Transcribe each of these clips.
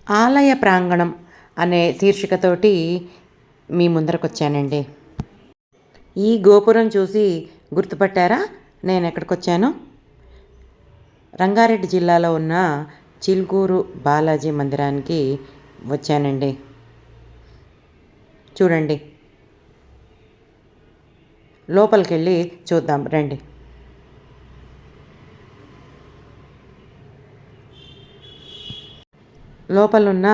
ఆలయ ప్రాంగణం అనే శీర్షికతోటి మీ ముందరకు వచ్చానండి. ఈ గోపురం చూసి గుర్తుపట్టారా నేను ఎక్కడికి వచ్చాను? రంగారెడ్డి జిల్లాలో ఉన్న చిలుకూరు బాలాజీ మందిరానికి వచ్చానండి. చూడండి, లోపలికి వెళ్ళి చూద్దాం రండి. లోపలున్న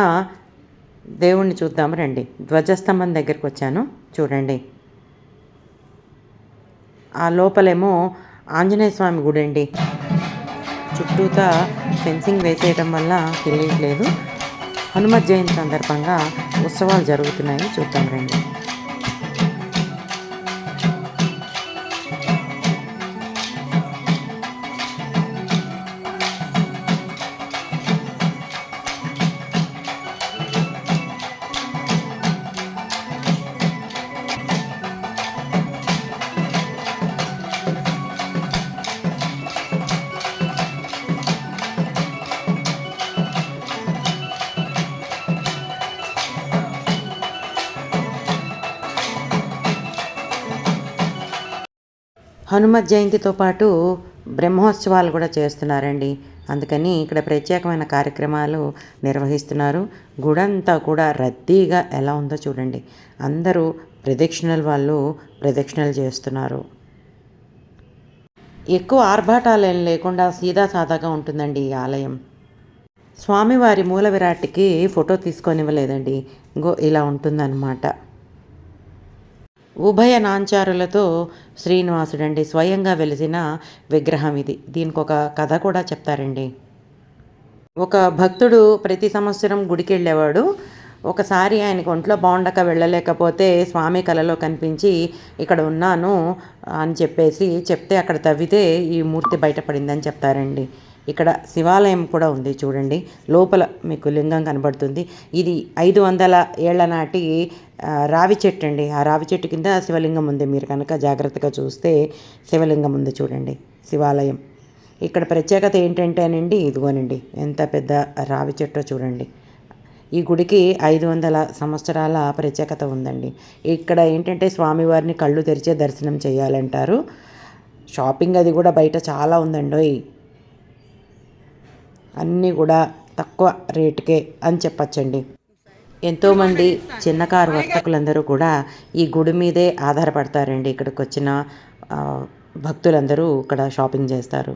దేవుణ్ణి చూద్దాం రండి. ధ్వజస్తంభం దగ్గరికి వచ్చాను, చూడండి. ఆ లోపలేమో ఆంజనేయ స్వామి గుడి అండి. చుట్టూతా ఫెన్సింగ్ వేసేయడం వల్ల తెలియట్లేదు. హనుమత్ జయంతి సందర్భంగా ఉత్సవాలు జరుగుతున్నాయి, చూద్దాం రండి. హనుమత్ జయంతితో పాటు బ్రహ్మోత్సవాలు కూడా చేస్తున్నారండి. అందుకని ఇక్కడ ప్రత్యేకమైన కార్యక్రమాలు నిర్వహిస్తున్నారు. గుడంతా కూడా రద్దీగా ఎలా ఉందో చూడండి. అందరూ ప్రదక్షిణలు వాళ్ళు ప్రదక్షిణలు చేస్తున్నారు. ఎక్కువ ఆర్భాటాలు ఏం లేకుండా సీదా సాదాగా ఉంటుందండి ఈ ఆలయం. స్వామివారి మూల విరాట్కి ఫోటో తీసుకొనివ్వలేదండి. ఇలా ఉంటుందన్నమాట. ఉభయ నాంచారులతో శ్రీనివాసుడండి స్వయంగా వెలిసిన విగ్రహం ఇది. దీనికి ఒక కథ కూడా చెప్తారండి. ఒక భక్తుడు ప్రతి సంవత్సరం గుడికి వెళ్ళేవాడు. ఒకసారి ఆయనకు ఒంట్లో బాగుండక వెళ్ళలేకపోతే స్వామి కలలో కనిపించి ఇక్కడ ఉన్నాను అని చెప్తే అక్కడ తవ్వితే ఈ మూర్తి బయటపడిందని చెప్తారండి. ఇక్కడ శివాలయం కూడా ఉంది, చూడండి. లోపల మీకు లింగం కనబడుతుంది. ఇది 500 ఏళ్ల నాటి రావి చెట్టు అండి. ఆ రావి చెట్టు కింద శివలింగం ఉంది. మీరు కనుక జాగ్రత్తగా చూస్తే శివలింగం ఉంది, చూడండి. శివాలయం. ఇక్కడ ప్రత్యేకత ఏంటంటేనండి, ఇదిగోనండి ఎంత పెద్ద రావి చెట్టో చూడండి. ఈ గుడికి 500 సంవత్సరాల ప్రత్యేకత ఉందండి. ఇక్కడ ఏంటంటే స్వామివారిని కళ్ళు తెరిచే దర్శనం చేయాలంటారు. షాపింగ్ అది కూడా బయట చాలా ఉందండి. అన్నీ కూడా తక్కువ రేటుకే అని చెప్పచ్చండి. ఎంతోమంది చిన్నకారు వర్తకులందరూ కూడా ఈ గుడి మీదే ఆధారపడతారండి. ఇక్కడికి వచ్చిన భక్తులందరూ ఇక్కడ షాపింగ్ చేస్తారు.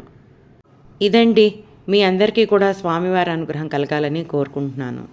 ఇదండి, మీ అందరికీ కూడా స్వామివారి అనుగ్రహం కలగాలని కోరుకుంటున్నాను.